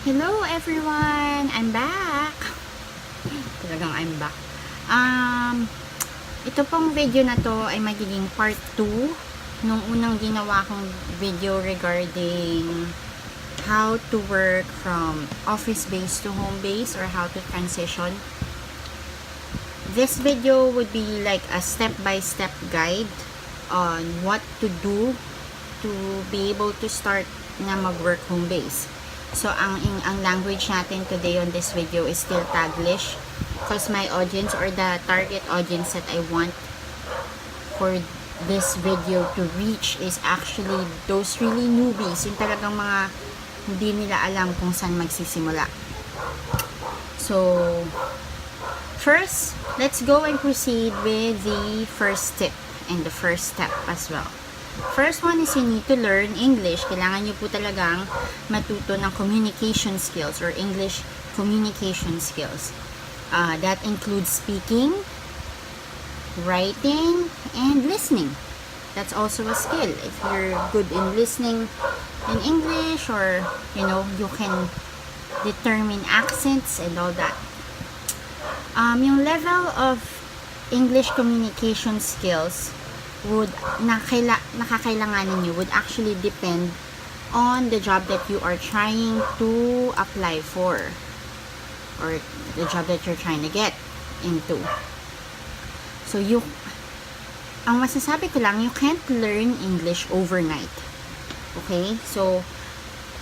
Hello everyone! I'm back! Talagang I'm back. Ito pong video na to ay magiging part 2 nung unang ginawa kong video regarding how to work from office-based to home-based or how to transition. This video would be like a step-by-step guide on what to do to be able to start na mag-work home-based. So, ang language natin today on this video is still Taglish because my audience or the target audience that I want for this video to reach is actually those really newbies, yung talagang mga hindi nila alam kung saan magsisimula. So, first, let's go and proceed with the first tip and the first step as well. First one is you need to learn English. Kailangan nyo po talagang matuto ng communication skills or English communication skills. That includes speaking, writing, and listening. That's also a skill. If you're good in listening in English or, you can determine accents and all that. Yung level of English communication skills would nakakailanganin nyo would actually depend on the job that you are trying to apply for or the job that you're trying to get into. So ang masasabi ko lang, you can't learn English overnight. Okay? So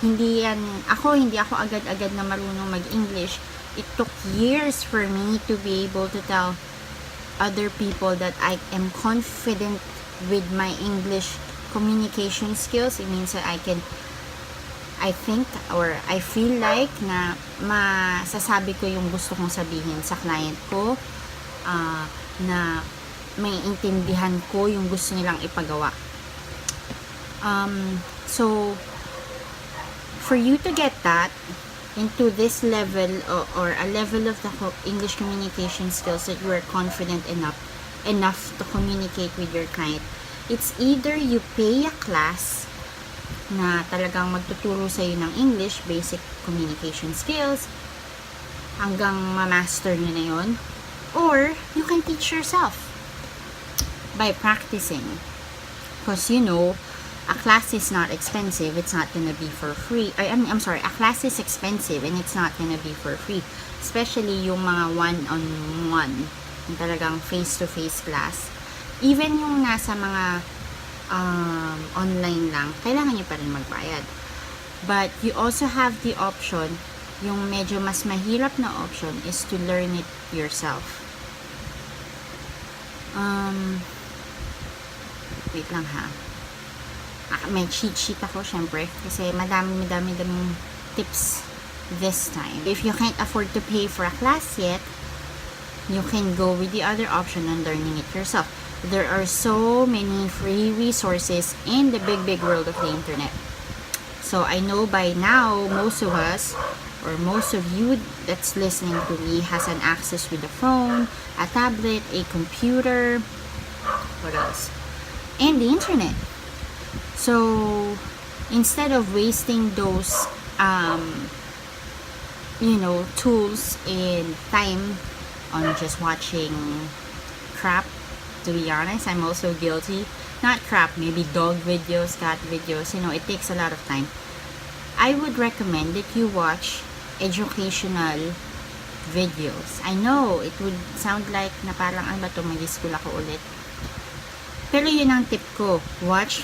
hindi ako agad-agad na marunong mag-English. It took years for me to be able to tell other people that I am confident with my English communication skills. It means that I think or I feel like na masasabi ko yung gusto kong sabihin sa client ko, na may intindihan ko yung gusto nilang ipagawa. So for you to get that into this level or a level of the English communication skills that you are confident enough to communicate with your client, it's either you pay a class na talagang magtuturo sa'yo ng English, basic communication skills, hanggang ma-master nyo na yun, or you can teach yourself by practicing. Because a class is not expensive. It's not gonna be for free. I'm sorry, a class is expensive and it's not gonna be for free. Especially yung mga one-on-one, yung talagang face-to-face class. Even yung nasa mga online lang, kailangan nyo pa rin magbayad. But you also have the option, yung medyo mas mahirap na option is to learn it yourself. Wait lang ha. May cheat sheet ako, syempre, kasi madami tips this time. If you can't afford to pay for a class yet, you can go with the other option and learning it yourself. There are so many free resources in the big world of the internet. So I know by now, most of us, or most of you that's listening to me, has an access with a phone, a tablet, a computer, what else? And the internet. So, instead of wasting those, tools and time on just watching crap, to be honest, I'm also guilty. Not crap, maybe dog videos, cat videos, it takes a lot of time. I would recommend that you watch educational videos. I know, it would sound like na parang ano ba ito, mag-school ako ulit. Pero yun ang tip ko. Watch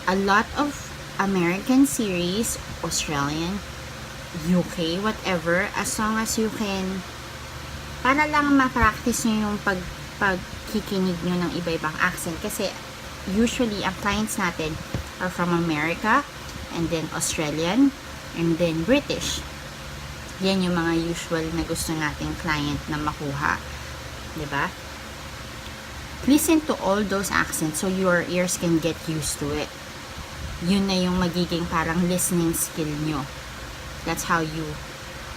a lot of American series, Australian, UK, whatever, as long as you can, para lang ma-practice nyo yung pagkikinig nyo ng iba-ibang accent. Kasi usually, ang clients natin are from America, and then Australian, and then British. Yan yung mga usual na gusto nating client na makuha. Diba? Listen to all those accents so your ears can get used to it. Yun na yung magiging parang listening skill nyo. That's how you.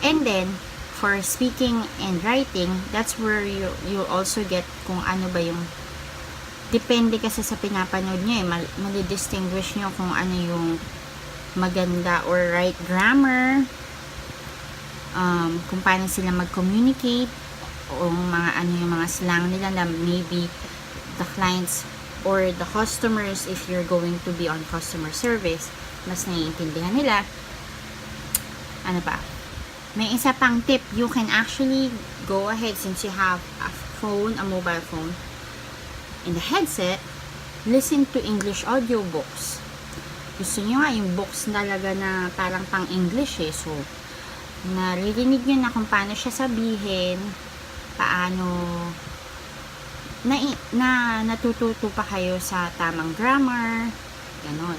And then, for speaking and writing, that's where you also get kung ano ba yung, depende kasi sa pinapanood nyo mali-distinguish nyo kung ano yung maganda or right grammar, kung paano sila mag-communicate, o mga ano yung mga slang nila na maybe the clients or the customers, if you're going to be on customer service, mas naiintindihan nila. Ano pa? May isa pang tip, you can actually go ahead, since you have a phone, a mobile phone, in the headset, listen to English audiobooks. Gusto nyo nga yung books talaga na parang pang English so naririnig nyo na kung paano siya sabihin, paano na natututo pa kayo sa tamang grammar, ganon.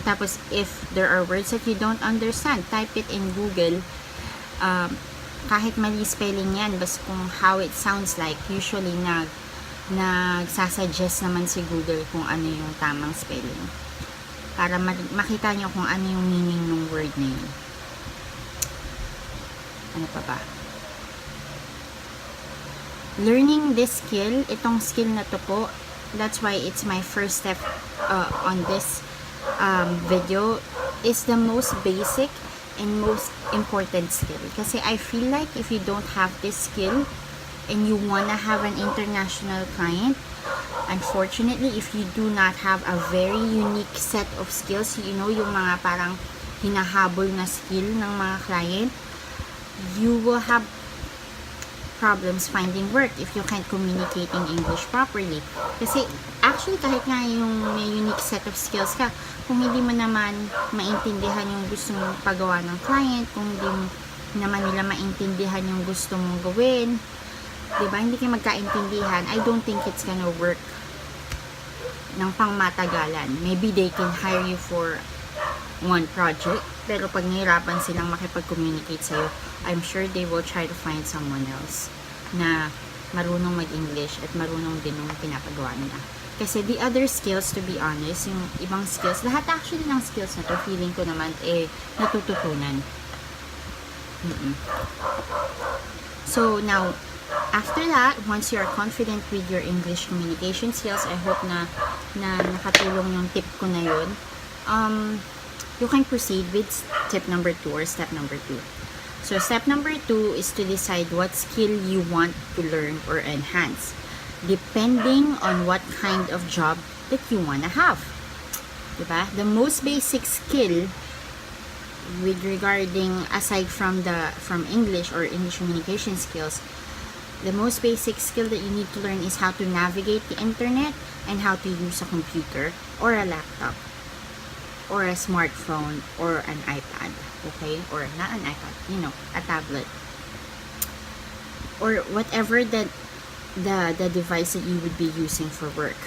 Tapos, if there are words that you don't understand, type it in Google. Kahit mali spelling yan, basta kung how it sounds like, usually nagsasuggest naman si Google kung ano yung tamang spelling. Para makita nyo kung ano yung meaning ng word na yun. Ano pa ba? Learning this skill, itong skill na to po, that's why it's my first step on this video, is the most basic and most important skill. Kasi I feel like if you don't have this skill and you wanna have an international client, unfortunately, if you do not have a very unique set of skills, you know, yung mga parang hinahabol na skill ng mga client, you will have problems finding work if you can't communicate in English properly. Kasi actually kahit nga yung may unique set of skills ka, kung hindi mo naman maintindihan yung gusto mong pagawa ng client, kung hindi naman nila maintindihan yung gusto mong gawin, diba, hindi kayo magkaintindihan, I don't think it's gonna work ng pangmatagalan. Maybe they can hire you for one project, pero pag nahirapan silang makipag-communicate sa'yo, I'm sure they will try to find someone else na marunong mag-English at marunong din yung pinapagawa nila. Kasi the other skills, to be honest, yung ibang skills, lahat actually ng skills na to, feeling ko naman, natututunan. So, now, after that, once you are confident with your English communication skills, I hope na nakatulong yung tip ko na yun. You can proceed with tip number 2 or step number 2. So, step number 2 is to decide what skill you want to learn or enhance, depending on what kind of job that you want to have. Diba? The most basic skill with regarding, aside from English or English communication skills, the most basic skill that you need to learn is how to navigate the internet and how to use a computer or a laptop or a smartphone or an iPad, okay? Or not an iPad, you know, a tablet. Or whatever the device that you would be using for work.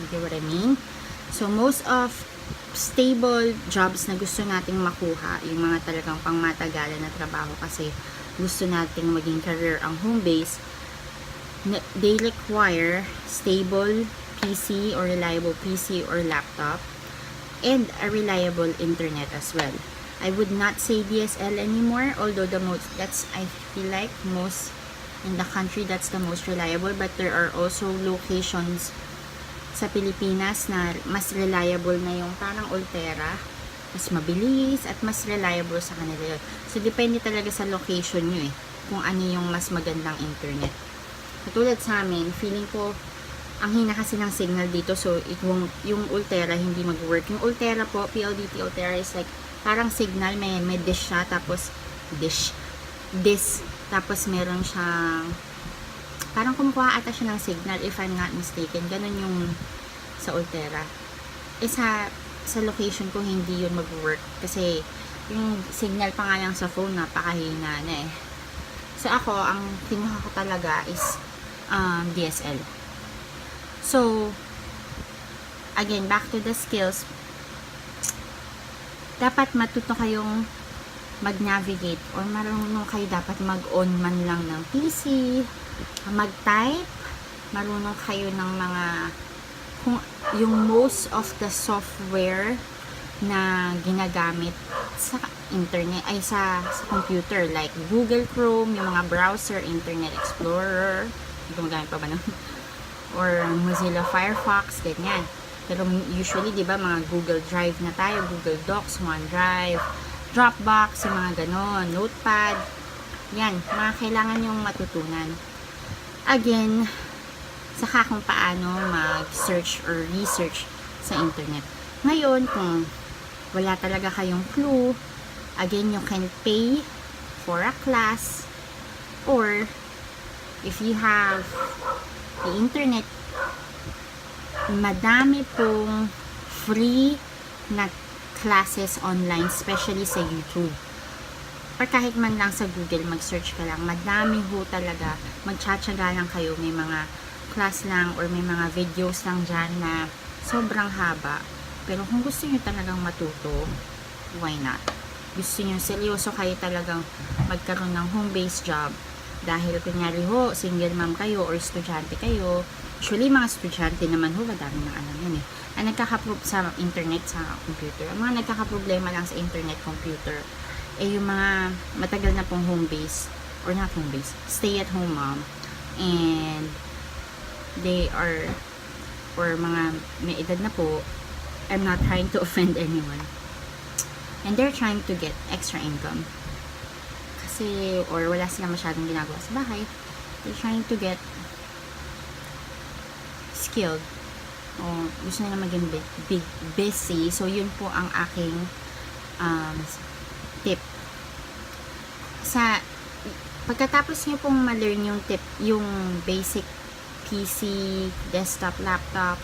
You get what I mean? So, most of stable jobs na gusto nating makuha, yung mga talagang pangmatagalan na trabaho kasi gusto nating maging career ang home base, they require stable PC or reliable PC or laptop and a reliable internet as well. I would not say DSL anymore, although I feel like most in the country, that's the most reliable, but there are also locations sa Pilipinas na mas reliable na yung parang Ultera, mas mabilis at mas reliable sa kanila yun. So, depende talaga sa location nyo kung ano yung mas magandang internet. Katulad sa amin, feeling ko ang hina kasi ng signal dito, so yung Ultera hindi mag-work. Yung Ultera po, PLDT Ultera is like parang signal, may dish siya, tapos dish, tapos meron siyang parang kumukuha ata siya ng signal, if I'm not mistaken. Ganun yung sa Ultera. Sa location ko hindi yun mag-work kasi yung signal pa nga lang sa phone napakahina na So ako, ang kinuha ko talaga is DSL. So, again, back to the skills. Dapat matuto kayong mag-navigate or marunong kayo dapat mag-on man lang ng PC, mag-type, marunong kayo ng mga, kung yung most of the software na ginagamit sa internet, ay sa computer, like Google Chrome, yung mga browser, Internet Explorer, gumagamit pa ba nun? Or Mozilla Firefox, ganyan. Pero usually, di ba, mga Google Drive na tayo, Google Docs, OneDrive, Dropbox, yung mga ganon, notepad. Yan, mga kailangan yung matutunan. Again, saka kung paano mag-search or research sa internet. Ngayon, kung wala talaga kayong clue, again, you can pay for a class, or if you have the internet, madami pong free na classes online, especially sa YouTube. Or kahit man lang sa Google, mag-search ka lang. Madami ho talaga. Magtsatsaga lang kayo. May mga class lang or may mga videos lang dyan na sobrang haba. Pero kung gusto nyo talagang matuto, why not? Gusto nyo, seryoso kayo talagang magkaroon ng home-based job. Dahil kunyari ho, single mom kayo or estudyante kayo. Usually, mga estudyante naman ho, madami na alam yan eh. Ang sa internet, sa computer. Ang mga nagkakaproblema lang sa internet, computer, yung mga matagal na pong home-based, or not home-based, stay-at-home mom, and they are, or mga may edad na po, I'm not trying to offend anyone, and they're trying to get extra income. Kasi, or wala silang masyadong ginagawa sa bahay, they're trying to get skilled, o gusto nila maging big busy. So, yun po ang aking tip. Sa pagkatapos nyo pong ma-learn yung tip, yung basic PC, desktop, laptop,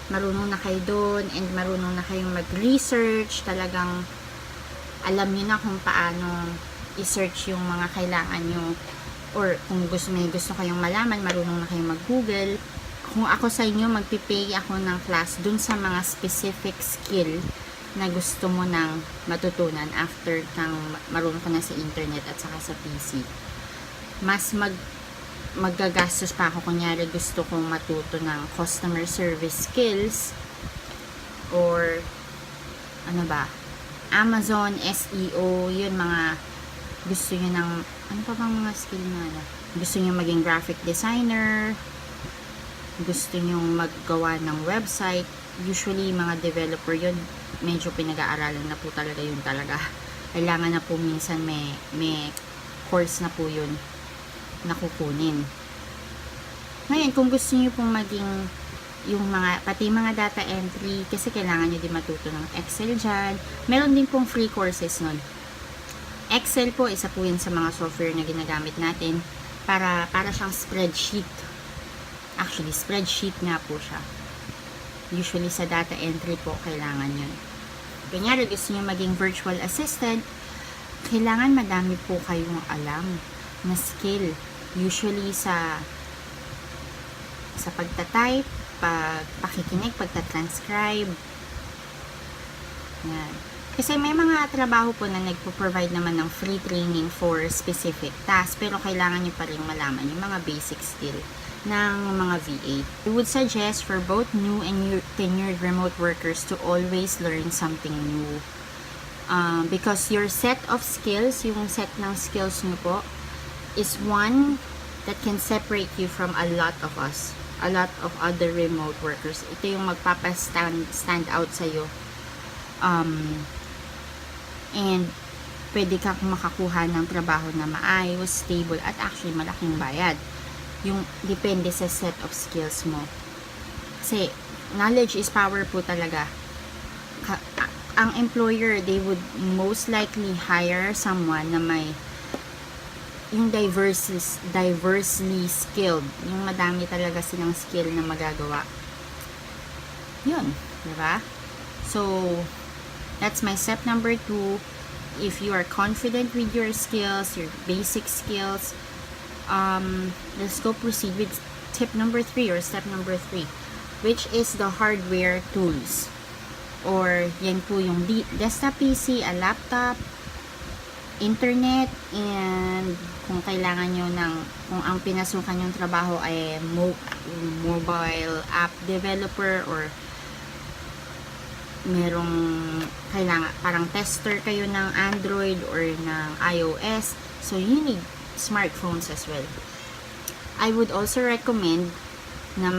marunong na kayo doon, and marunong na kayong mag-research, talagang alam nyo na kung paano i-search yung mga kailangan nyo, or kung may gusto kayong malaman, marunong na kayong mag-google. Kung ako sa inyo, magpipay ako ng class dun sa mga specific skill na gusto mo nang matutunan after kang marunong ka na sa internet at saka sa PC. Mas maggagastos pa ako. Kunyari, gusto kong matuto ng customer service skills, or ano ba, Amazon, SEO, yun, mga gusto nyo ng, ano pa bang mga skill na, gusto nyo maging graphic designer, gusto nyo maggawa ng website, usually mga developer yun, medyo pinag-aaralan na po talaga yun talaga. Kailangan na po minsan may course na po yun na kukunin. Ngayon, kung gusto nyo pong maging yung mga, pati mga data entry, kasi kailangan nyo din matuto ng Excel dyan. Meron din pong free courses nun. Excel po, isa po yun sa mga software na ginagamit natin para siyang spreadsheet. Actually, spreadsheet nga po siya. Usually sa data entry po, kailangan yun. Kunyari, gusto nyo maging virtual assistant, kailangan madami po kayong alam na skill. Usually sa pagta-type, pakikinig, pagta-transcribe. Yan. Kasi may mga trabaho po na nagpo-provide naman ng free training for specific tasks, pero kailangan nyo pa rin malaman yung mga basic skill ng mga VA. I would suggest for both new and tenured remote workers to always learn something new. Because your set of skills, yung set ng skills nyo po, is one that can separate you from a lot of us, a lot of other remote workers. Ito yung magpapastand out sa'yo. And pwede kang makakuha ng trabaho na maayos, stable, at actually malaking bayad. Yung depende sa set of skills mo. Kasi knowledge is power po talaga. Ang employer, they would most likely hire someone na may yung diversely skilled. Yung madami talaga silang skill na magagawa. Yun, diba? So, that's my step number 2. If you are confident with your skills, your basic skills, let's go proceed with tip number 3 or step number 3, which is the hardware tools. Or yan po yung desktop PC, a laptop, internet, and kung kailangan nyo kung ang pinasukan yung trabaho ay mobile app developer, or merong kailangan, parang tester kayo ng Android or ng iOS, so you need smartphones as well. I would also recommend na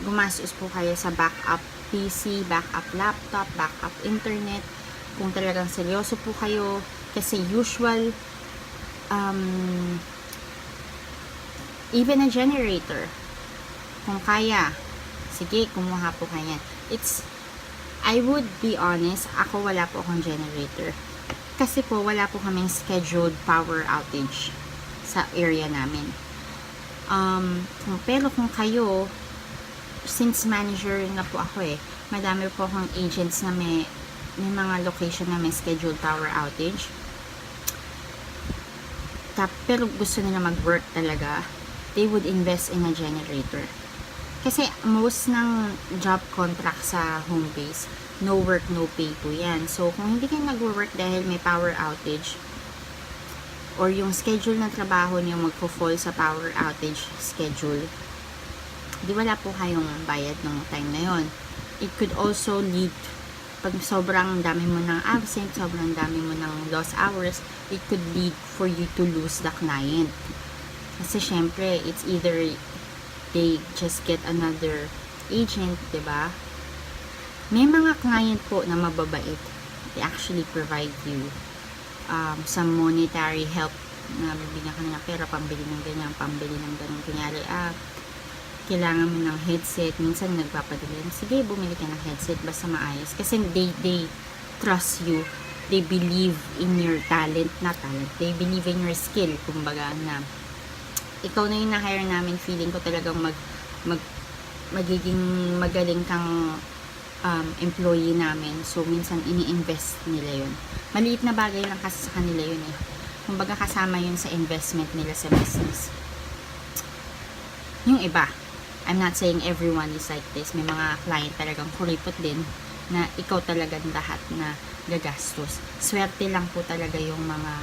gumastos po kayo sa backup PC, backup laptop, backup internet, kung talagang seryoso po kayo, kasi usual, even a generator, kung kaya, sige, kumuha po kayo. I would be honest, ako wala po akong generator. Kasi po, wala po kaming scheduled power outage sa area namin. Pero kung kayo, since manager na po ako madami po akong agents na may mga location na may scheduled power outage. Pero gusto nila mag-work talaga, they would invest in a generator. Kasi most ng job contract sa Homebased, no work, no pay po yan. So, kung hindi kayo nag-work dahil may power outage, or yung schedule ng trabaho niyo magpo-fall sa power outage schedule, di wala po kayong bayad ng time na yon. It could also lead, pag sobrang dami mo ng absent, sobrang dami mo ng lost hours, it could lead for you to lose the client. Kasi syempre, it's either they just get another agent, diba? May mga client po na mababait. They actually provide you some monetary help, na bibigyan ka na ng pera, pambili ng ganyan, pambili ng ganyan. Kunyari, kailangan mo ng headset. Minsan nagpapadala, sige, bumili ka ng headset, basta maayos. Kasi they trust you. They believe in your talent, not talent. They believe in your skill, kumbaga, na ikaw na yung na-hire namin, feeling ko talagang magiging magaling kang employee namin. So, minsan ini-invest nila yun. Maliit na bagay lang kasi sa kanila yun Kumbaga, kasama yun sa investment nila sa business. Yung iba, I'm not saying everyone is like this. May mga client talagang kuripot din na ikaw talagang lahat na gagastos. Swerte lang po talaga yung mga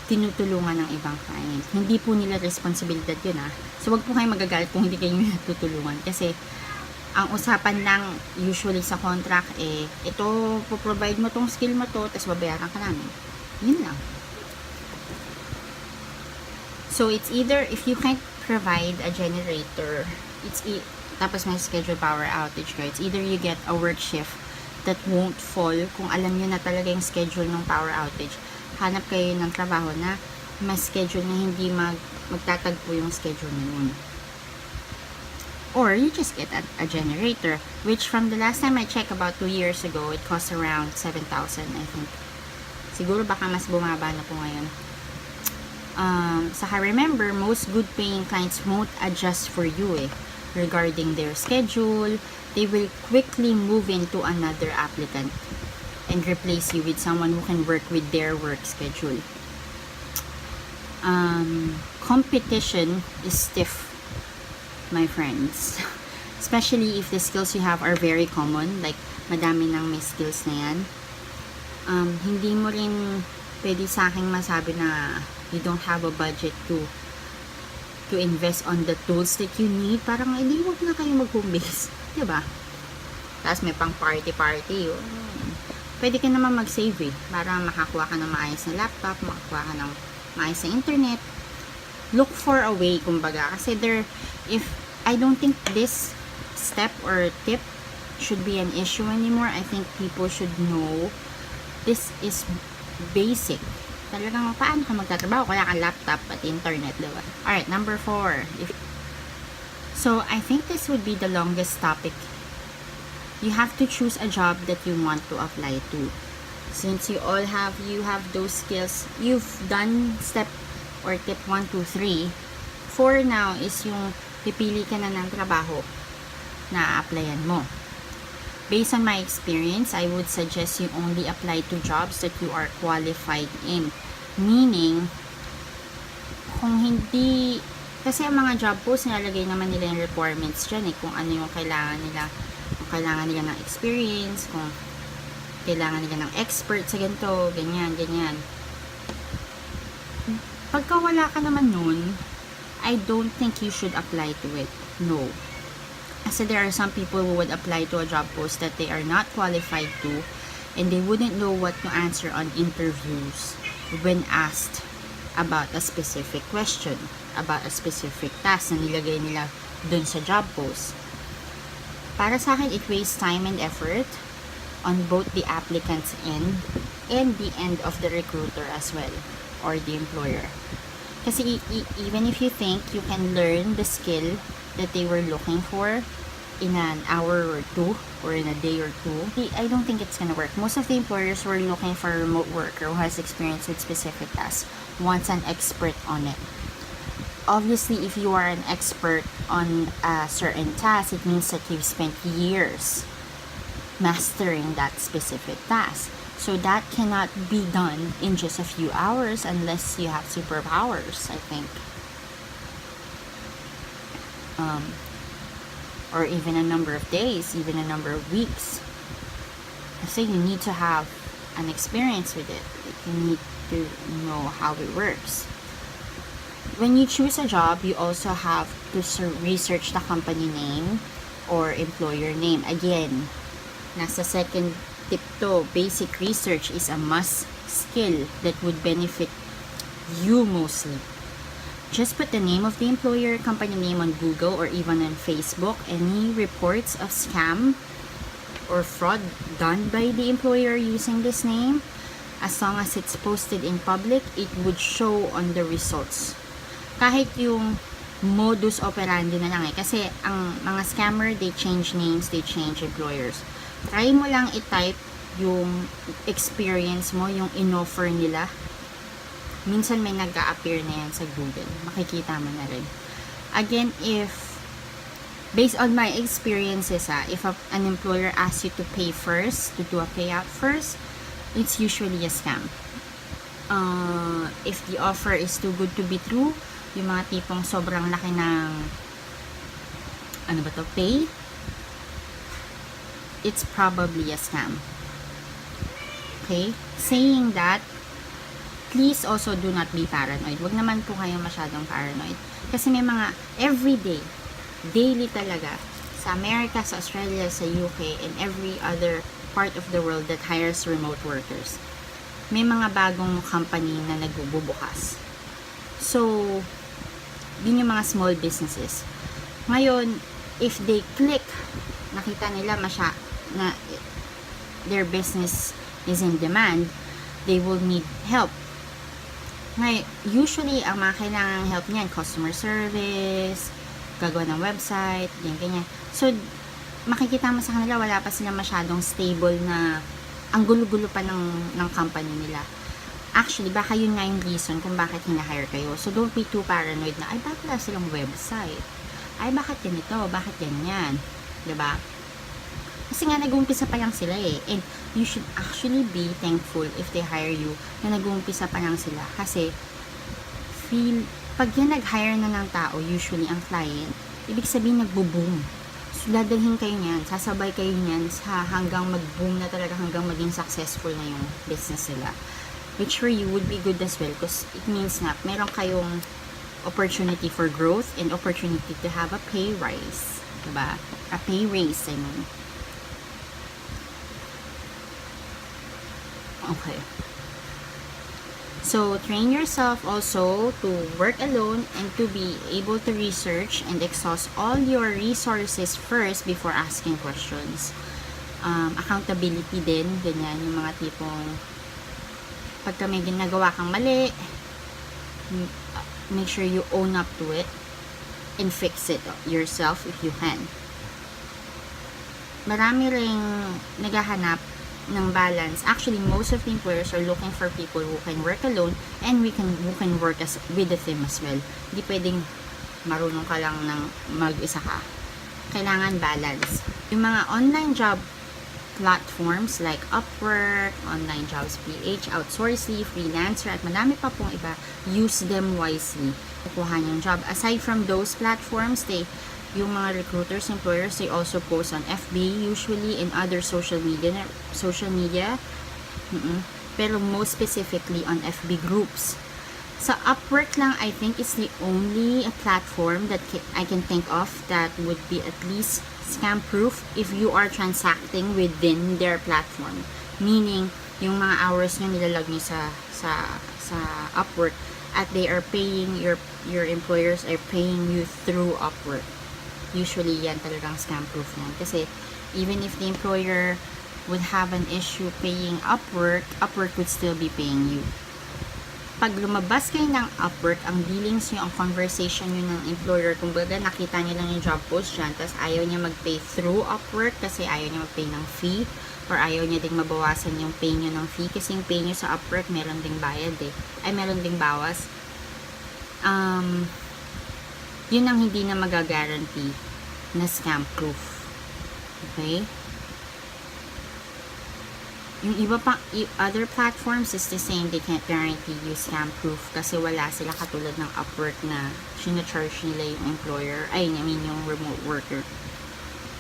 tinutulungan ng ibang client. Hindi po nila responsibilidad yun So, wag po kayo magagalit kung hindi kayo natutulungan. Kasi, ang usapan lang usually sa contract ito, po-provide mo tong skill mo to, tapos babayaran ka namin. Yun lang. So, it's either, if you can't provide a generator, tapos may schedule power outage ka, it's either you get a work shift that won't fall, kung alam nyo na talaga yung schedule ng power outage, hanap kayo ng trabaho na mas schedule na hindi magtatagpo yung schedule na yun. Or you just get a generator, which from the last time I checked about 2 years ago, it costs around 7,000, I think. Siguro baka mas bumaba na po ngayon. Saka remember, most good paying clients won't adjust for you regarding their schedule. They will quickly move into another applicant and replace you with someone who can work with their work schedule. Competition is stiff, my friends. Especially if the skills you have are very common, like madami nang may skills na yan. Hindi mo rin pwede sa akin masabi na you don't have a budget to invest on the tools that you need. Parang hindi, wag na kayo mag-home-base. Diba? Tapos may pang party-party. Pwede ka naman mag-save para makakuha ka ng maayos na laptop, makakuha ka ng maayos na internet. Look for a way, kumbaga. Kasi I don't think this step or tip should be an issue anymore. I think people should know this is basic. Talagang paano ka magtatrabaho, kaya ka laptop at internet, diba? Alright, number 4. So, I think this would be the longest topic. You have to choose a job that you want to apply to. Since you have those skills, you've done step or tip 1, 2, 3. 4 now is yung pipili ka na ng trabaho na applyan mo. Based on my experience, I would suggest you only apply to jobs that you are qualified in. Meaning, kung hindi, kasi ang mga job posts, nilalagay naman nila yung requirements dyan kung ano yung kailangan nila. Kung kailangan nila ng experience, kung kailangan nila ng expert sa ganito, ganyan, ganyan. Pagka wala ka naman nun, I don't think you should apply to it. No. Kasi there are some people who would apply to a job post that they are not qualified to, and they wouldn't know what to answer on interviews when asked about a specific question, about a specific task na nilagay nila dun sa job post. Para sa akin, it wastes time and effort. on both the applicant's end and the end of the recruiter as well, or the employer. Kasi even if you think you can learn the skill that they were looking for in an hour or two, or in a day or two, I don't think it's gonna work. Most of the employers were looking for a remote worker who has experience with specific tasks, wants an expert on it. Obviously, if you are an expert on a certain task, it means that you've spent years mastering that specific task. So that cannot be done in just a few hours unless you have superpowers, I think. Or even a number of days, even a number of weeks. So you need to have an experience with it. You need to know how it works. When you choose a job, you also have to research the company name or employer name. Again, nasa second tip to, basic research is a must skill that would benefit you mostly. Just put the name of the employer, company name on Google or even on Facebook. Any reports of scam or fraud done by the employer using this name, as long as it's posted in public, it would show on the results. Kahit yung modus operandi na lang kasi ang mga scammer, they change names, they change employers. Try mo lang i-type yung experience mo, yung in-offer nila. Minsan may nag-a-appear na yan sa Google. Makikita mo na rin. Again, if based on my experiences, if an employer asks you to pay first, to do a payout first, it's usually a scam. If the offer is too good to be true, yung mga tipong sobrang laki ng pay, it's probably a scam. Okay? Saying that, please also do not be paranoid. Huwag naman po kayong masyadong paranoid. Kasi may mga everyday, daily talaga, sa America, sa Australia, sa UK, and every other part of the world that hires remote workers. May mga bagong company na nagbubukas. So, yun yung mga small businesses. Ngayon, if they click, nakita nila na their business is in demand, they will need help. Ngayon, usually, ang mga kailangang help niyan, customer service, gagawa ng website, ganyan. So, makikita mo sa kanila, wala pa sila masyadong stable na, ang gulo-gulo pa ng company nila. Actually, baka yun nga yung reason kung bakit hina-hire kayo. So, don't be too paranoid na, ay, bakit wala silang website? Ay, bakit ganito? Bakit ganyan? Diba? Kasi nga, nag-uumpisa pa lang sila eh. And you should actually be thankful if they hire you na nag-uumpisa pa lang sila. Kasi, pag yan nag-hire na ng tao, usually ang client, ibig sabihin nagbo-boom. So, dadalhin kayo niyan, sasabay kayo niyan hanggang mag-boom na talaga, hanggang maging successful na yung business nila. Which for you would be good as well because it means na meron kayong opportunity for growth and opportunity to have a pay rise. Diba? A pay raise, I mean. Okay. So, train yourself also to work alone and to be able to research and exhaust all your resources first before asking questions. Accountability din, ganyan, yung mga tipong pagka may ginagawa kang mali, make sure you own up to it and fix it yourself if you can. Marami ring naghahanap ng balance. Actually, most of the employers are looking for people who can work alone and who can work with a team as well. Hindi pwedeng marunong ka lang ng mag-isa ka. Kailangan balance. Yung mga online job platforms like Upwork, Online Jobs PH, Outsourcely, Freelancer, at madami pa pong iba, use them wisely. Kukuha niyong job. Aside from those platforms, yung mga recruiters, employers, they also post on FB, usually in other social media. Pero most specifically on FB groups. Sa Upwork lang, I think it's the only platform that I can think of that would be at least scam proof if you are transacting within their platform. Meaning, yung mga hours nyo nilalag nyo sa Upwork at they are paying, your employers are paying you through Upwork. Usually, yan talagang scam proof yan. Kasi, even if the employer would have an issue paying Upwork, Upwork would still be paying you. Pag lumabas kayo ng Upwork, ang dealings nyo, ang conversation nyo ng employer, kumbaga nakita nyo lang yung job post dyan, tapos ayaw niya mag-pay through Upwork kasi ayaw niya mag-pay ng fee, or ayaw niya ding mabawasan yung pay nyo ng fee, kasi yung pay nyo sa Upwork meron ding bayad ay meron ding bawas. Yun ang hindi na magagaranty na scam proof. Okay? Yung iba pa, other platforms is the same. They can't guarantee you scam proof kasi wala sila katulad ng Upwork na sinacharge nila yung employer, yung remote worker.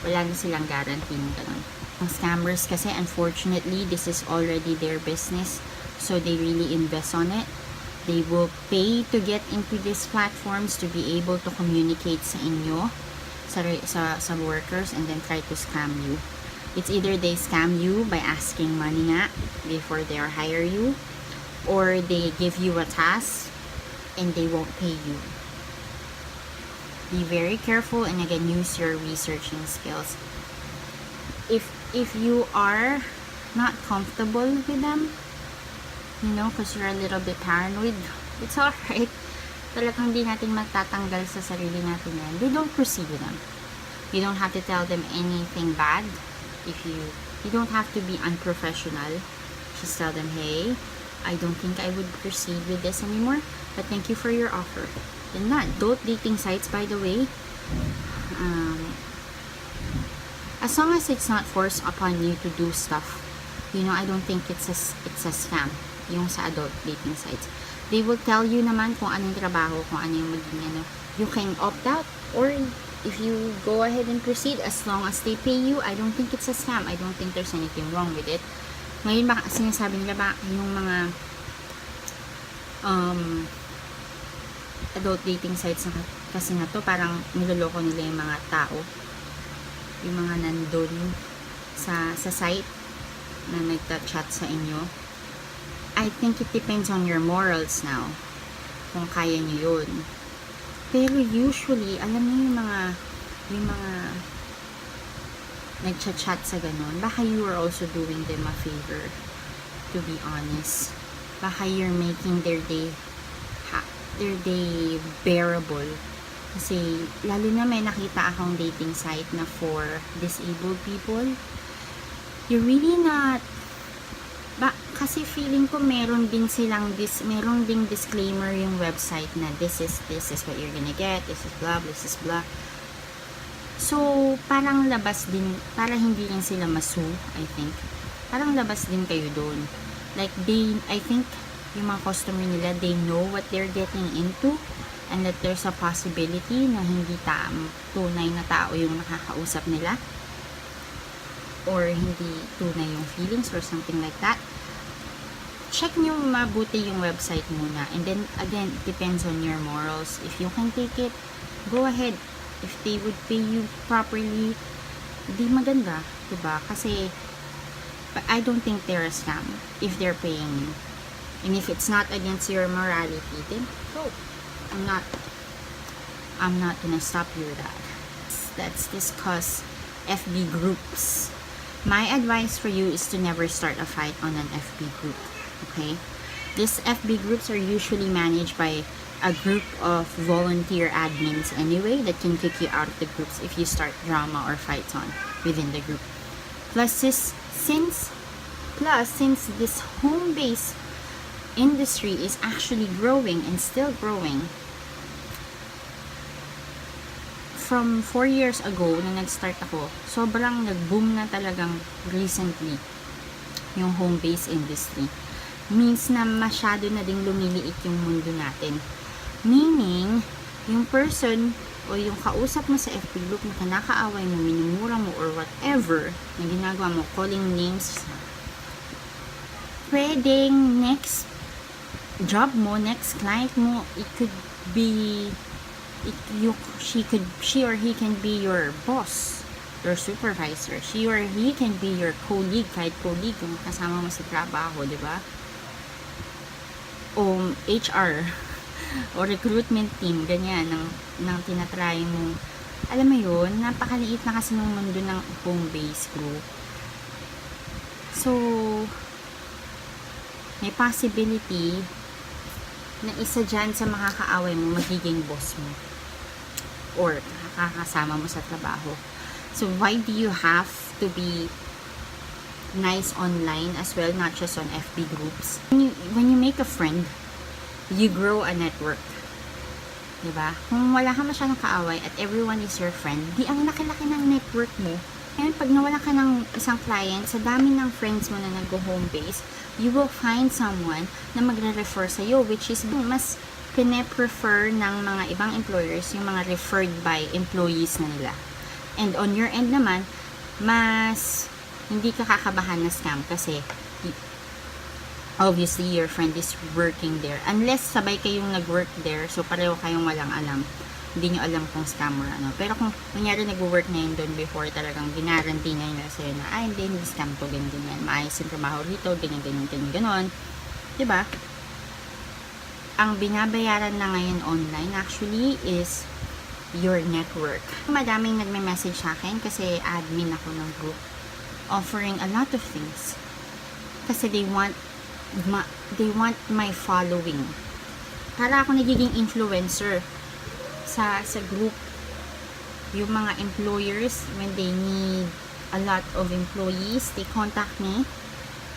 Wala na silang guarantee ng ganun. Ang scammers kasi, unfortunately, this is already their business, so they really invest on it. They will pay to get into these platforms to be able to communicate sa inyo, sa workers, and then try to scam you. It's either they scam you by asking money nga before they hire you, or they give you a task and they won't pay you. Be very careful, and again, use your researching skills. If you are not comfortable with them, because you're a little bit paranoid, it's alright. Talagang hindi natin magtatanggal sa sarili natin yan. They don't proceed with them. You don't have to tell them anything bad. You don't have to be unprofessional. Just tell them, hey, I don't think I would proceed with this anymore, but thank you for your offer. Then that. Adult dating sites, by the way, as long as it's not forced upon you to do stuff, I don't think it's a scam. Yung sa adult dating sites, they will tell you naman kung anong trabaho, kung ano yung maging you can opt out, or if you go ahead and proceed, as long as they pay you. I don't think it's a scam. I don't think there's anything wrong with it. Ngayon baka sinasabi nila ba yung mga adult dating sites kasi na to, parang niloloko nila yung mga tao, yung mga nandun sa site na nagta-chat sa inyo. I think it depends on your morals now, kung kaya nyo yun. Pero usually, alam niyo yung mga nagchat-chat sa ganun, baka you are also doing them a favor, to be honest. Baka you're making their day bearable. Kasi, lalo na may nakita akong dating site na for disabled people. You're really not, kasi feeling ko meron ding disclaimer yung website na this is what you're gonna get, this is blah. So, parang labas din, para hindi lang sila masu, I think. Parang labas din kayo doon. Like, I think, yung mga customer nila, they know what they're getting into, and that there's a possibility na hindi tunay na tao yung nakakausap nila, or hindi tunay yung feelings, or something like that. Check nyo mabuti yung website muna, and then again, it depends on your morals. If you can take it, go ahead. If they would pay you properly, di maganda, diba? Kasi I don't think they're a scam if they're paying you, and if it's not against your morality, then go. I'm not gonna stop you with that. Let's discuss FB groups. My advice for you is to never start a fight on an FB group. Okay? These FB groups are usually managed by a group of volunteer admins anyway that can kick you out of the groups if you start drama or fights within the group. Plus, since this home-based industry is actually growing and still growing, from 4 years ago na nag-start ako, sobrang nag-boom na talagang recently yung home-based industry. Means na masyado na ding lumiliit yung mundo natin. Meaning, yung person o yung kausap mo sa FB group na kinakaaway mo, minumura mo, or whatever na ginagawa mo, calling names, pwedeng next job mo, next client mo, it could be she or he can be your boss, your supervisor. She or he can be your colleague, kahit colleague kung kasama mo sa trabaho, di ba? O HR o recruitment team, ganyan, ng tinatry mo. Alam mo yun, napakaliit na kasi ng mundo ng home-based group. So, may possibility na isa dyan sa makakaaway mo, magiging boss mo. Or kakasama mo sa trabaho. So, why do you have to be nice online as well, not just on FB groups? When you make a friend, you grow a network. Diba? Kung wala ka masyadong kaaway at everyone is your friend, di ang laki-laki ng network mo. And pag nawala ka ng isang client, sa dami ng friends mo na nag-home base, you will find someone na magre-refer sa'yo, which is mas pine-prefer ng mga ibang employers yung mga referred by employees na nila. And on your end naman, mas hindi ka kakabahan na scam kasi obviously your friend is working there. Unless sabay kayong nag-work there, so pareho kayong walang alam. Hindi nyo alam kung scam or ano. Pero kung kunyari nag-work na yun doon before, talagang ginaranti na nila sa'yo na, hindi scam to, ganyan. Maayos yung trabaho rito, ganyan, ganon. Diba? Ang binabayaran na ngayon online actually is your network. Madaming nagme-message sa akin kasi admin ako ng group offering a lot of things. Kasi they want my following. Para ako nagiging influencer sa group. Yung mga employers, when they need a lot of employees, they contact me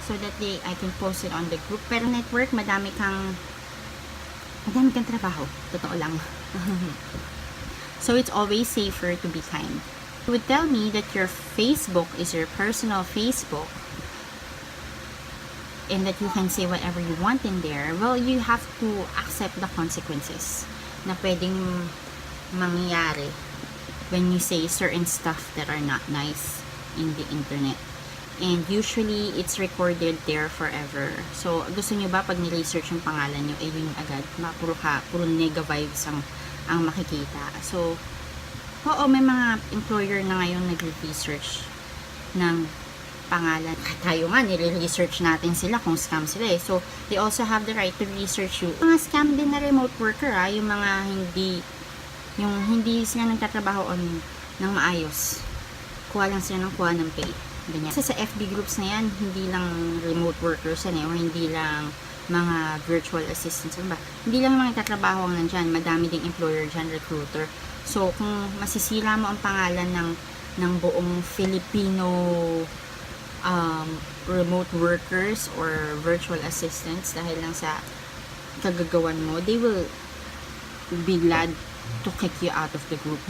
so that I can post it on the group. Pero network, madami kang trabaho. Totoo lang. So it's always safer to be kind. You would tell me that your Facebook is your personal Facebook and that you can say whatever you want in there. Well, you have to accept the consequences na pwedeng mangyayari when you say certain stuff that are not nice in the internet. And usually, it's recorded there forever. So, gusto nyo ba pag ni-research yung pangalan nyo, yun agad, puro nega vibes ang makikita. So, oo, may mga employer na ngayon nag-research ng pangalan. Tayo nga, nire-research natin sila kung scam sila eh. So, they also have the right to research you. Mga scam din na remote worker yung mga hindi sila nagtatrabaho ng maayos. Kuha lang sila ng kuha ng pay. Ganyan. Kasi sa FB groups na yan, hindi lang remote workers yan or hindi lang mga virtual assistants. Hindi lang mga nagtatrabaho ang nandyan. Madami ding employer dyan, recruiter. So, kung masisira mo ang pangalan ng buong Filipino remote workers or virtual assistants dahil lang sa kagagawan mo, they will be glad to kick you out of the group.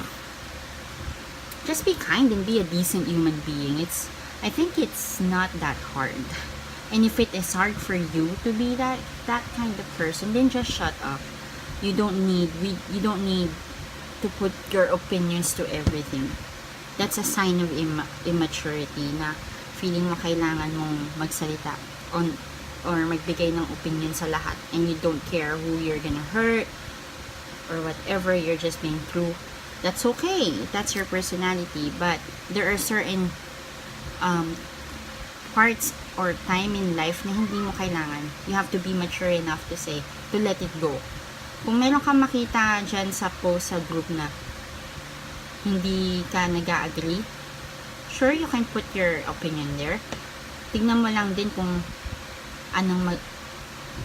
Just be kind and be a decent human being. I think it's not that hard. And if it is hard for you to be that kind of person, then just shut up. You don't need to put your opinions to everything. That's a sign of immaturity na feeling mo kailangan mong magsalita or magbigay ng opinion sa lahat and you don't care who you're gonna hurt or whatever, you're just being true. That's okay. That's your personality. But there are certain parts or time in life na hindi mo kailangan. You have to be mature enough to let it go. Kung meron kang makita dyan sa post sa group na hindi ka nag-agree, sure, you can put your opinion there. Tignan mo lang din kung anong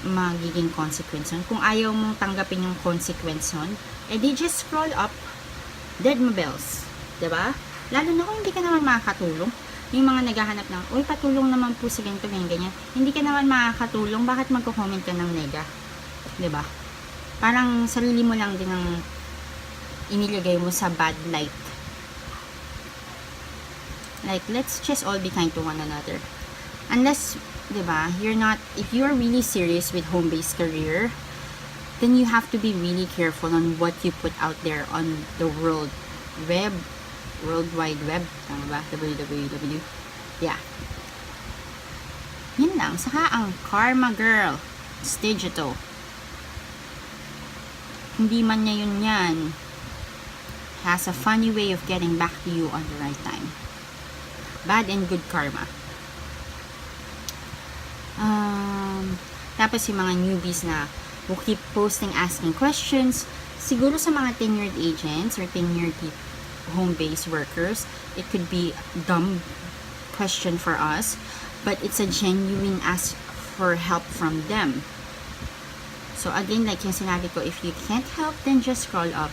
magiging consequence nun. Kung ayaw mong tanggapin yung consequence nun, edi just scroll up. Dead mo bells. Diba? Lalo na kung hindi ka naman makakatulong. Yung mga naghahanap ng, uy, patulong naman po sa ganito, ganyan. Hindi ka naman makakatulong, bakit magko-comment ka ng nega? Diba? Parang sarili mo lang din ang inilagay mo sa bad light. Like, let's just all be kind to one another. Unless, diba, if you're really serious with home-based career, then you have to be really careful on what you put out there on the World Wide Web. Tama ba? www. Yeah. Yun lang. Saka ang karma girl. It's digital. Hindi man niya yun yan. Has a funny way of getting back to you on the right time. Bad and good karma. Tapos yung mga newbies na who keep posting, asking questions, siguro sa mga tenured agents or tenured home-based workers, it could be dumb question for us. but it's a genuine ask for help from them. So again, like yung sinabi ko, if you can't help, then just scroll up.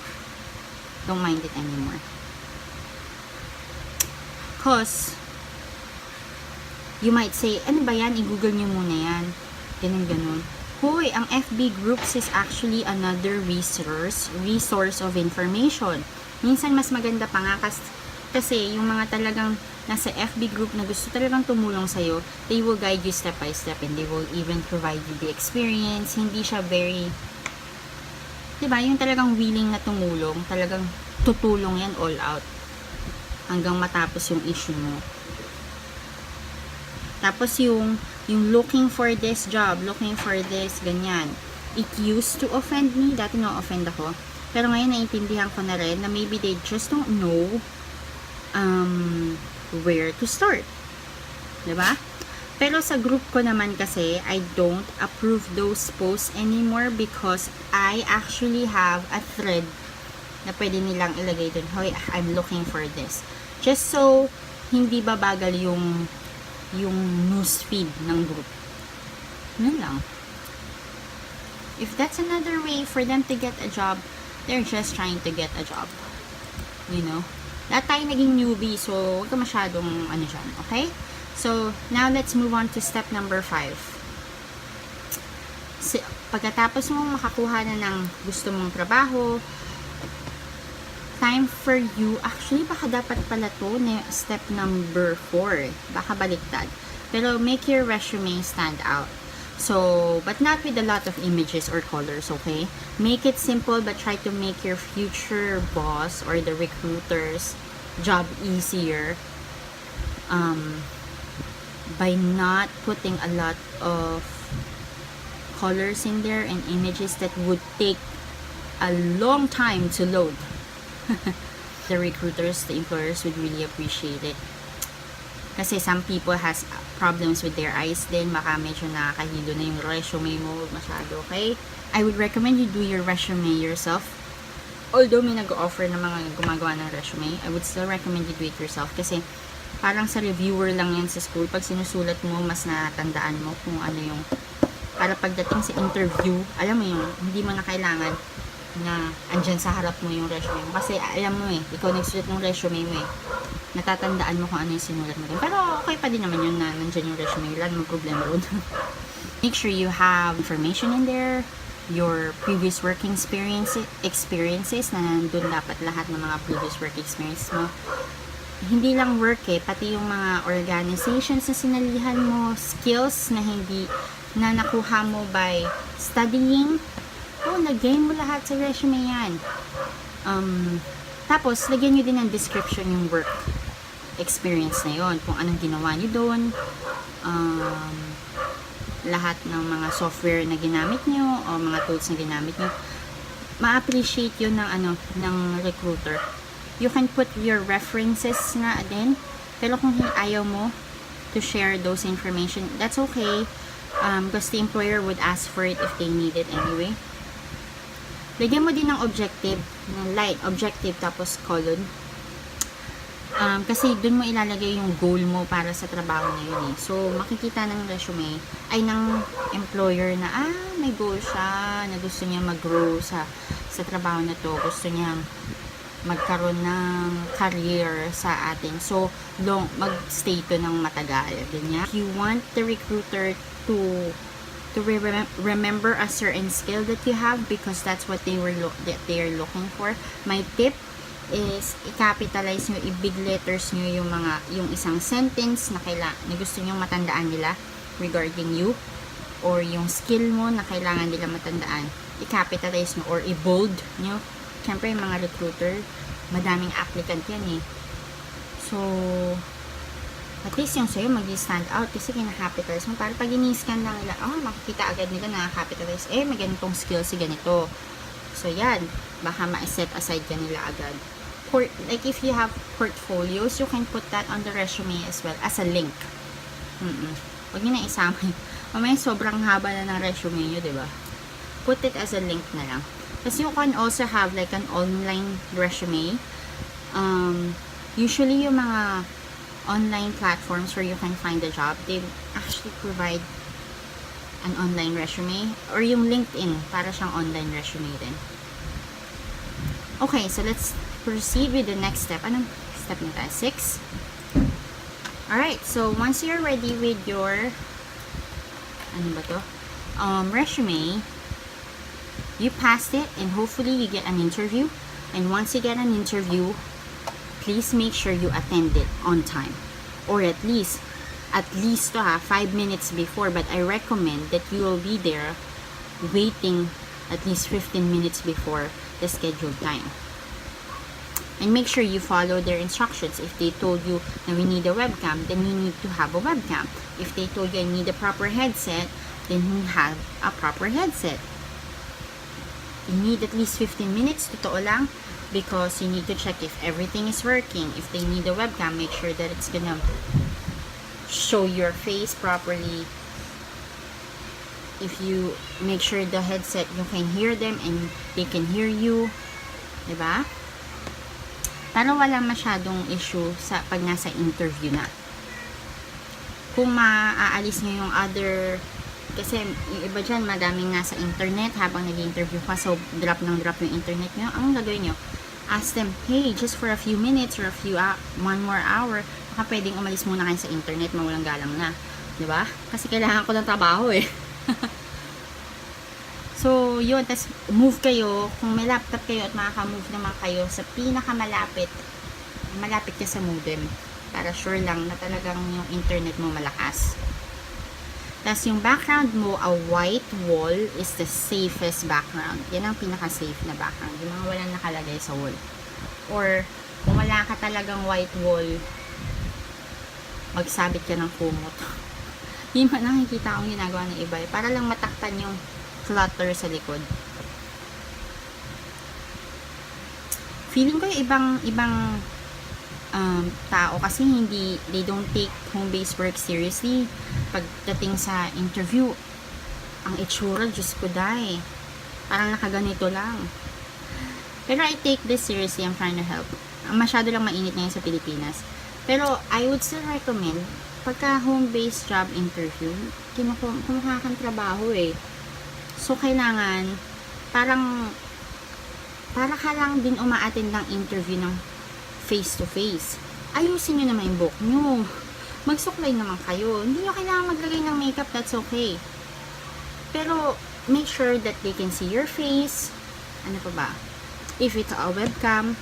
Don't mind it anymore. Cause, you might say, ano ba yan? I-google nyo muna yan. Ganun. Hoy, ang FB groups is actually another resource of information. Minsan mas maganda pa nga kasi yung mga talagang nasa FB group na gusto talagang tumulong sa'yo, they will guide you step by step and they will even provide you the experience. Hindi siya very, diba, yung talagang willing na tumulong, talagang tutulong yan all out hanggang matapos yung issue mo. Tapos yung looking for this job, looking for this, ganyan. It used to offend me. Dati na-offend ako. Pero ngayon naiintindihan ko na rin na maybe they just don't know where to start. Diba? Pero sa group ko naman kasi, I don't approve those posts anymore because I actually have a thread na pwede nilang ilagay dun. Hoy, I'm looking for this. Just so, hindi babagal yung newsfeed ng group. Yun lang. If that's another way for them to get a job, they're just trying to get a job. You know? Lahat tayo naging newbie, so huwag ka masyadong ano dyan, okay? So, now let's move on to step number 5. Pagkatapos mo makakuha na ng gusto mong trabaho, time for you, actually baka dapat pala to na step number 4, baka baliktad, pero make your resume stand out. So, but not with a lot of images or colors, okay? Make it simple but try to make your future boss or the recruiter's job easier by not putting a lot of colors in there and images that would take a long time to load. The recruiters, the employers would really appreciate it. Kasi some people has problems with their eyes din. Baka medyo nakakahilo na yung resume mo masyado, okay? I would recommend you do your resume yourself. Although may nag-offer na mga gumagawa ng resume, I would still recommend you do it yourself. Kasi parang sa reviewer lang yan sa school. Pag sinusulat mo, mas natandaan mo kung ano yung, para pagdating sa interview, alam mo yung, hindi mo na kailangan na andyan sa harap mo yung resume mo. Kasi alam mo ikaw nagsulat ng resume mo natatandaan mo kung ano yung sinulat mo. Pero okay pa din naman yun na nandyan yung resume. Wala namang problema ron. Make sure you have information in there, your previous working experiences na nandun dapat lahat ng mga previous work experiences mo. Hindi lang work pati yung mga organizations na sinalihan mo, skills na nakuha mo by studying. Lagay mo lahat sa resume yan. Tapos, lagyan nyo din ng description yung work experience na yon, kung anong ginawa nyo doon, lahat ng mga software na ginamit nyo, o mga tools na ginamit nyo. Ma-appreciate yun ng recruiter. You can put your references na din, pero kung ayaw mo to share those information, that's okay, because the employer would ask for it if they need it anyway. Lagyan mo din ng objective, ng light, objective tapos colon. Kasi dun mo ilalagay yung goal mo para sa trabaho na yun So, makikita ng resume ay ng employer na, may goal siya, na gusto niya mag-grow sa trabaho na to. Gusto niya magkaroon ng career sa atin. So, mag-stay to ng matagal. Ganyan. If you want the recruiter to remember a certain skill that you have because that's what they are looking for. My tip is i-capitalize nyo, i-big letters nyo yung isang sentence na gusto nyo matandaan nila regarding you or yung skill mo na kailangan nila matandaan. I-capitalize nyo or i-bold nyo. Siyempre yung mga recruiter, madaming applicant yan So, at least yung sa'yo mag-stand out kasi kina-capitalize mo. Para pag ini-scan lang nila, makikita agad nila na capitalize. May ganitong skill si ganito. So, yan. Baka ma-set aside ka nila agad. Like, if you have portfolios, you can put that on the resume as well as a link. Huwag nyo na isama. Mamaya sobrang haba na ng resume nyo, diba? Put it as a link na lang. Kasi you can also have like an online resume. Usually yung mga online platforms where you can find a job, they actually provide an online resume, or yung LinkedIn, para siyang online resume din. Okay, so let's proceed with the next step. Anong step na tayo? 6? Alright, so once you're ready with your resume, you passed it and hopefully you get an interview. And once you get an interview, please make sure you attend it on time, or at least 5 minutes before, but I recommend that you will be there waiting at least 15 minutes before the scheduled time. And make sure you follow their instructions. If they told you that we need a webcam, then you need to have a webcam. If they told you I need a proper headset, then you have a proper headset. You need at least 15 minutes, totoo lang, because you need to check if everything is working. If they need a webcam, make sure that it's gonna show your face properly. If you make sure the headset, you can hear them and they can hear you, diba? Para wala masyadong issue sa pag nasa interview na. Kung maaalis nyo yung other, kasi yung iba dyan, madaming nasa internet habang nag-interview ka, so drop ng drop yung internet nyo, ang gagawin nyo, ask them, hey, just for a few minutes or one more hour, baka pwedeng umalis muna kayo sa internet, mawalang galang na. Diba? Kasi kailangan ko ng trabaho eh. So, yun. Tas move kayo. Kung may laptop kayo at makaka-move naman kayo sa pinakamalapit, malapit ka sa modem. Para sure lang na talagang yung internet mo malakas. Tas yung background mo, a white wall is the safest background. Yan ang pinaka-safe na background. Yung mga walang nakalagay sa wall. Or, kung wala ka talagang white wall, magsabit ka ng kumot. Yun man nakikita akong ginagawa ng iba. Para lang matakpan yung clutter sa likod. Feeling ko yung ibang tao kasi they don't take home-based work seriously. Pagdating sa interview, ang itsura, Diyos ko dai, parang nakaganito lang. Pero I take this seriously. I'm trying to help. Masyado lang mainit ngayon sa Pilipinas. Pero I would still recommend, pagka home-based job interview, kumukha kang trabaho eh. So, kailangan, para ka lang din umaattend ng interview ng face-to-face. Ayusin nyo naman yung book nyo. Magsuklay naman kayo. Hindi nyo kailangan maglagay ng makeup, that's okay. Pero, make sure that they can see your face. Ano pa ba? If it's a webcam,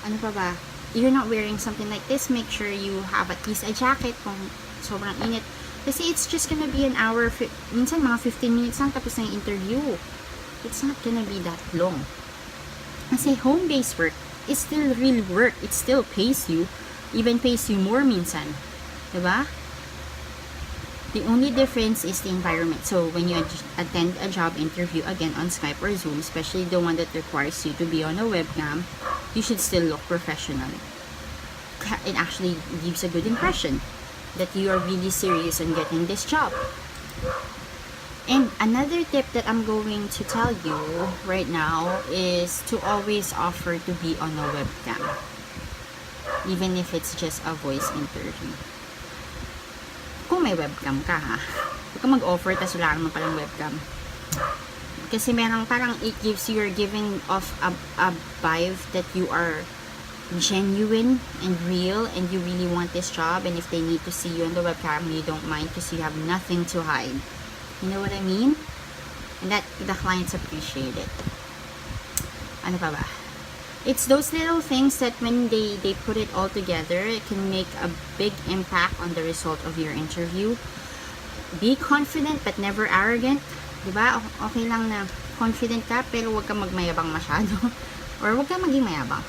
ano pa ba? You're not wearing something like this, make sure you have at least a jacket kung sobrang init. Kasi it's just gonna be an hour, minsan mga 15 minutes lang tapos na yung interview. It's not gonna be that long. Kasi home-based work is still real work. It still pays you. Even pays you more minsan. Diba? The only difference is the environment. So, when you attend a job interview, again, on Skype or Zoom, especially the one that requires you to be on a webcam, you should still look professional. It actually gives a good impression that you are really serious on getting this job. And another tip that I'm going to tell you right now is to always offer to be on a webcam. Even if it's just a voice interview. Kung may webcam ka ha. Huwag ka mag-offer tas wala naman palang webcam. Kasi merang parang it gives you're giving off a vibe that you are genuine and real and you really want this job, and if they need to see you on the webcam, you don't mind because you have nothing to hide. You know what I mean? And that the clients appreciate it. Ano pa ba? It's those little things that when they put it all together, it can make a big impact on the result of your interview. Be confident but never arrogant. Diba? Okay lang na confident ka pero huwag kang magmayabang masyado. Or huwag kang maging mayabang.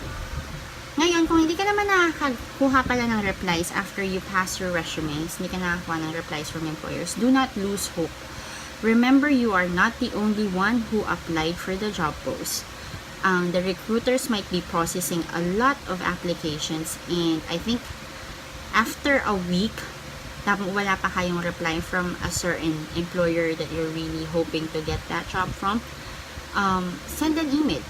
Ngayon, kung hindi ka naman nakakakuha pala ng replies after you pass your resumes, hindi ka nakakuha ng replies from employers, do not lose hope. Remember, you are not the only one who applied for the job post. The recruiters might be processing a lot of applications, and I think after a week, tapos wala pa kayong reply from a certain employer that you're really hoping to get that job from, send an email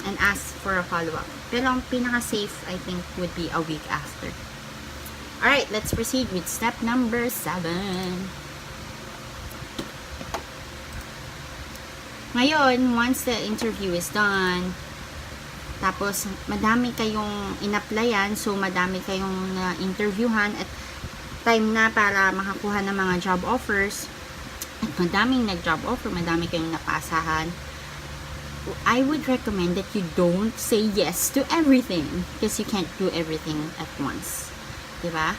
and ask for a follow-up. Pero ang pinaka-safe, I think, would be a week after. Alright, let's proceed with step number 7. Ngayon, once the interview is done, tapos madami kayong in-applyan, so madami kayong na-interviewhan at time na para makakuha ng mga job offers, at madaming nag-job offer, madami kayong napasahan, I would recommend that you don't say yes to everything because you can't do everything at once. Diba?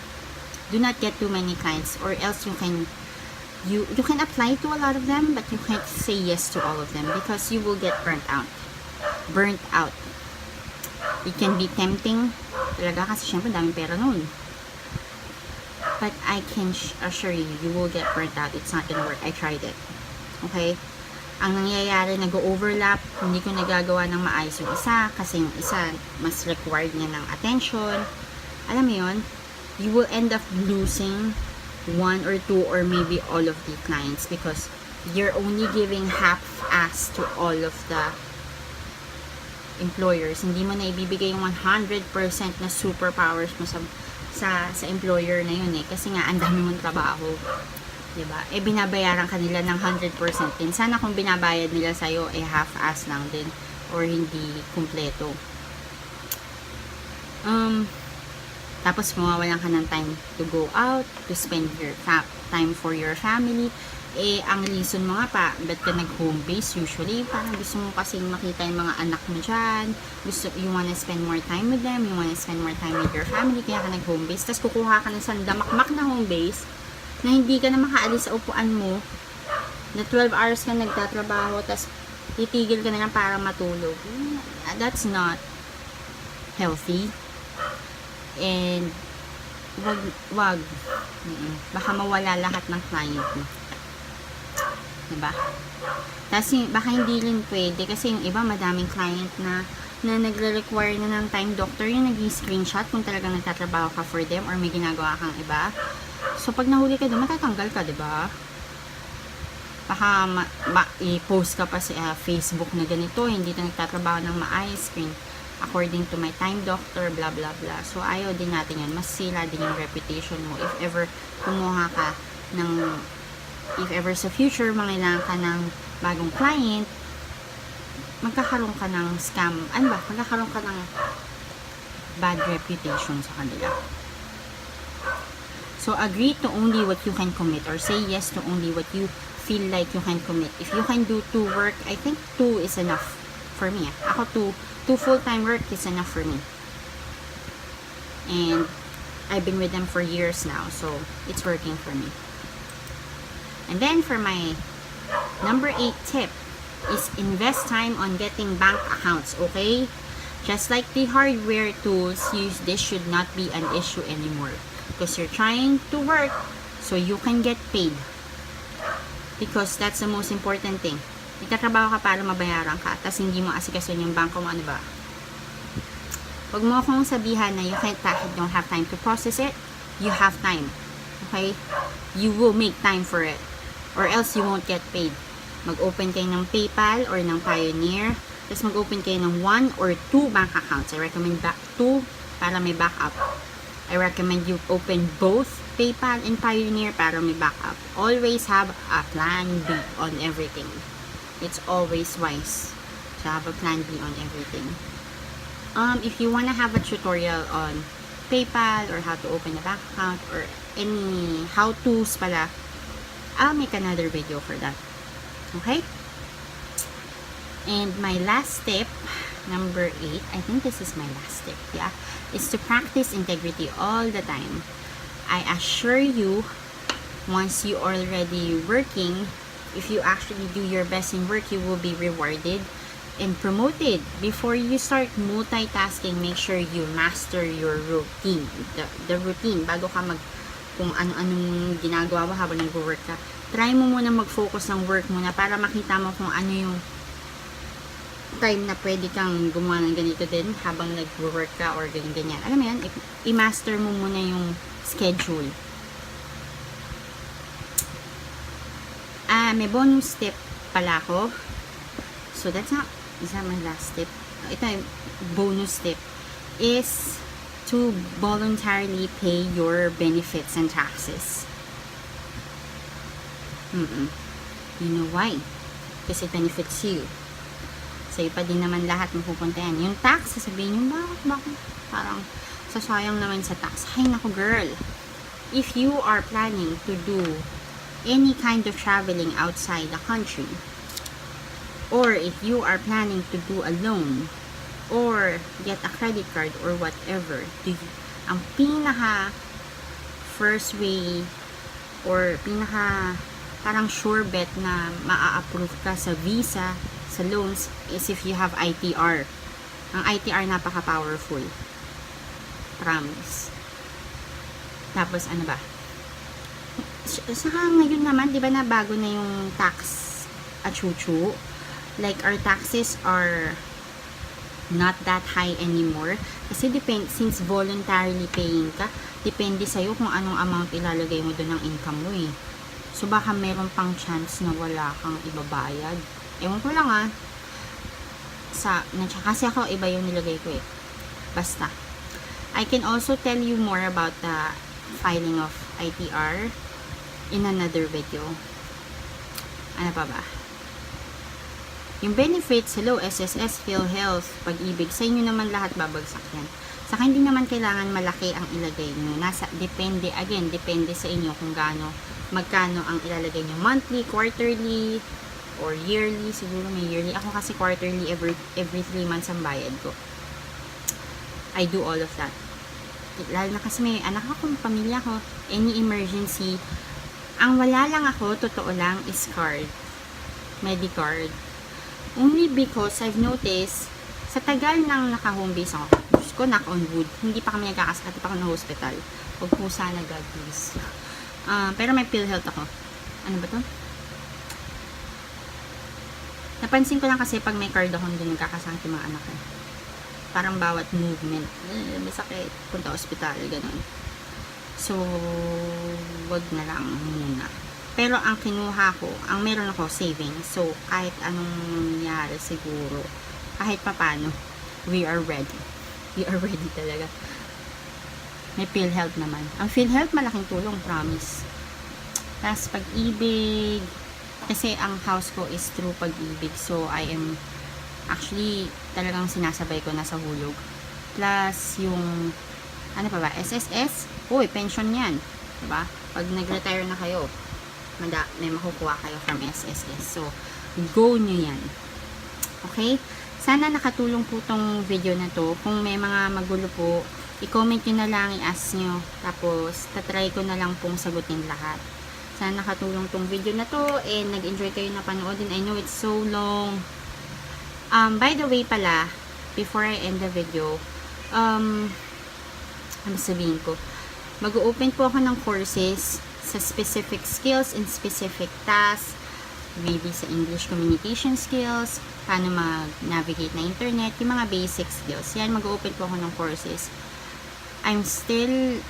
Do not get too many clients, or else you can apply to a lot of them, but you can't say yes to all of them because you will get burnt out. It can be tempting talaga kasi syempre daming pera nun. But I can assure you, you will get burnt out. It's not gonna work. I tried it. Okay? Ang nangyayari, nag-overlap, hindi ko nagagawa ng maayos yung isa kasi yung isa mas required niya ng attention. Alam mo yun? You will end up losing 1 or 2 or maybe all of the clients because you're only giving half-ass to all of the employers. Hindi mo na ibibigay yung 100% na superpowers mo sa employer na yun kasi nga ang dami mong trabaho. Diba? Binabayaran ka nila ng 100% din. Sana kung binabayad nila sa'yo, half-ass lang din or hindi kumpleto. Tapos mawawalan ka ng time to go out, to spend your time for your family. Ang reason mo nga pa, ba't ka nag-home base? Usually, parang gusto mo kasing makita yung mga anak mo dyan. You wanna spend more time with them. You wanna spend more time with your family. Kaya ka nag-home base. Tapos kukuha ka ng sandamakmak na home base na hindi ka na makaalis sa upuan mo. Na 12 hours ka nagtatrabaho. Tapos titigil ka na lang para matulog. That's not healthy. And wag. Baka mawala lahat ng client mo. Diba? Tapos baka hindi rin pwede kasi yung iba madaming client na nagre-require na ng time doctor yung nag-screenshot kung talagang nagtatrabaho ka for them or may ginagawa kang iba. So pag nahuli ka doon, matatanggal ka, diba? Baka i-post ka pa sa Facebook na ganito, hindi na nagtatrabaho ng maayos, screen according to my time doctor, blah blah blah. So ayaw din natin yan, mas sila din yung reputation mo if ever kumuha ka if ever sa future mangailangan ka ng bagong client, magkakaroon ka ng scam, magkakaroon ka ng bad reputation sa kanila. So agree to only what you can commit or say yes to only what you feel like you can commit. If you can do 2 work, I think 2 is enough for me. Ako 2 full-time work is enough for me. And I've been with them for years now, so it's working for me. And then for my number 8 tip is invest time on getting bank accounts, okay? Just like the hardware tools, this should not be an issue anymore. Because you're trying to work so you can get paid. Because that's the most important thing. Nagtatrabaho ka para mabayaran ka, tapos hindi mo asikason yung bangko mo, ano ba? Huwag mo akong sabihan na you don't have time to process it. You have time. Okay? You will make time for it. Or else you won't get paid. Mag-open kayo ng PayPal or ng Pioneer. Tapos mag-open kayo ng 1 or 2 bank accounts. I recommend 2 para may backup. I recommend you open both PayPal and Pioneer para may backup. Always have a plan B on everything. It's always wise to have a plan B on everything. If you wanna have a tutorial on PayPal or how to open a bank account or any how-tos pala, I'll make another video for that. Okay? And my last tip, number 8, I think this is my last tip, yeah, is to practice integrity all the time. I assure you, once you are already working, if you actually do your best in work, you will be rewarded and promoted. Before you start multitasking, make sure you master your routine. The routine, bago ka kung ano-anong ginagawa mo habang nag-work ka. Try mo muna mag-focus ng work mo na para makita mo kung ano yung time na pwede kang gumawa ng ganito din habang nag-work ka or ganyan-ganyan. Alam mo yan, i-master mo muna yung schedule. May bonus tip pala ako. So, is that my last tip? Ito yung bonus tip is to voluntarily pay your benefits and taxes. You know why? Because it benefits you. Sa'yo pa din naman lahat mapupunta yan. Yung tax, sasabihin nyo, bakit? Parang sasayang naman sa tax. Hay nako girl. If you are planning to do any kind of traveling outside the country, or if you are planning to do a loan, or get a credit card, or whatever, ang pinaka first way, or pinaka parang sure bet na maa-approve ka sa visa, sa loans, is if you have ITR. Ang ITR napaka-powerful. Promise. Tapos ano ba? Saka ngayon naman, di ba na bago na yung tax achuchu? Like, our taxes are not that high anymore. Kasi since voluntarily paying ka, depende sa'yo kung anong amount ilalagay mo doon ng income mo eh. So, baka meron pang chance na wala kang ibabayad. Ewan ko lang kasi ako iba yung nilagay ko eh. Basta. I can also tell you more about the filing of ITR in another video. Ano pa ba? Yung benefits, hello, SSS, PhilHealth, Pag-ibig, sa inyo naman lahat babagsak yan. Saka hindi naman kailangan malaki ang ilagay nyo. Depende sa inyo kung magkano ang ilalagay nyo. Monthly, quarterly, or yearly. Siguro may yearly. Ako kasi quarterly, every 3 months ang bayad ko. I do all of that. Lalo na kasi may anak ako, pamilya ko, any emergency. Ang wala lang ako, totoo lang, is card. Medicard. Only because I've noticed, sa tagal ng naka-homebase ako, Diyos ko, knock on wood, hindi pa kami nagkakasakit, pa ako na hospital. Huwag po sana, God, please. Pero may PhilHealth ako. Ano ba to? Napansin ko lang kasi pag may card ako, hindi nagkakasakit yung mga anak ko. Parang bawat movement, may sakit, punta hospital, ganun. So, wag na lang muna. Pero ang kinuha ko, ang meron ako savings. So, kahit anong nangyari siguro, kahit papano, we are ready. We are ready talaga. May PhilHealth naman. Ang PhilHealth, malaking tulong, promise. Tapos, Pag-ibig. Kasi ang house ko is through Pag-ibig. So, I am, actually, talagang sinasabay ko na sa hulog. Plus, yung, ano pa ba, SSS. Uy, pension yan. Diba? Pag nag-retire na kayo, may makukuha kayo from SSS. So, go nyo yan. Okay? Sana nakatulong po tong video na to. Kung may mga magulo po, i-comment nyo na lang, i-ask nyo. Tapos, tatry ko na lang pong sagutin lahat. Sana nakatulong tong video na to and nag-enjoy kayo na panoodin. I know it's so long. By the way pala, before I end the video, ano sabihin ko? Mag-open po ako ng courses sa specific skills and specific tasks, maybe sa English communication skills, paano mag-navigate na internet, yung mga basic skills. Yan, mag-open po ako ng courses. I'm still,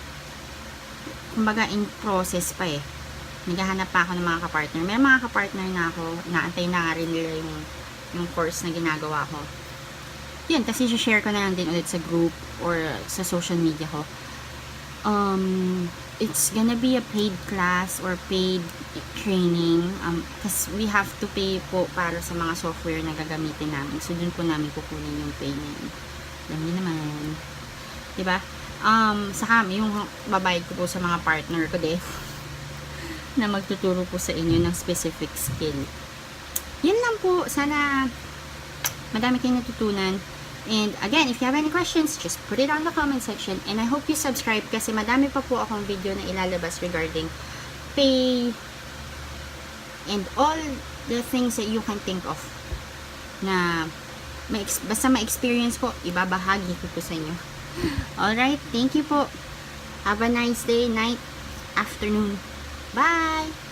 kumbaga, in process pa eh. Naghahanap pa ako ng mga kapartner. May mga kapartner na ako, naantay na nga rin nila yung course na ginagawa ko. Yun, kasi share ko na lang din ulit sa group or sa social media ko. It's gonna be a paid class or paid training kasi we have to pay po para sa mga software na gagamitin namin. So, dun po namin kukunin yung payment. Alam niyo naman. Diba? Saka yung babayad ko po sa mga partner ko din na magtuturo po sa inyo ng specific skill. Yan lang po. Sana madami kayong natutunan. And again, if you have any questions, just put it on the comment section. And I hope you subscribe kasi madami pa po akong video na ilalabas regarding pay and all the things that you can think of na basta ma-experience ko, ibabahagi ko po sa inyo. Alright, thank you po. Have a nice day, night, afternoon. Bye!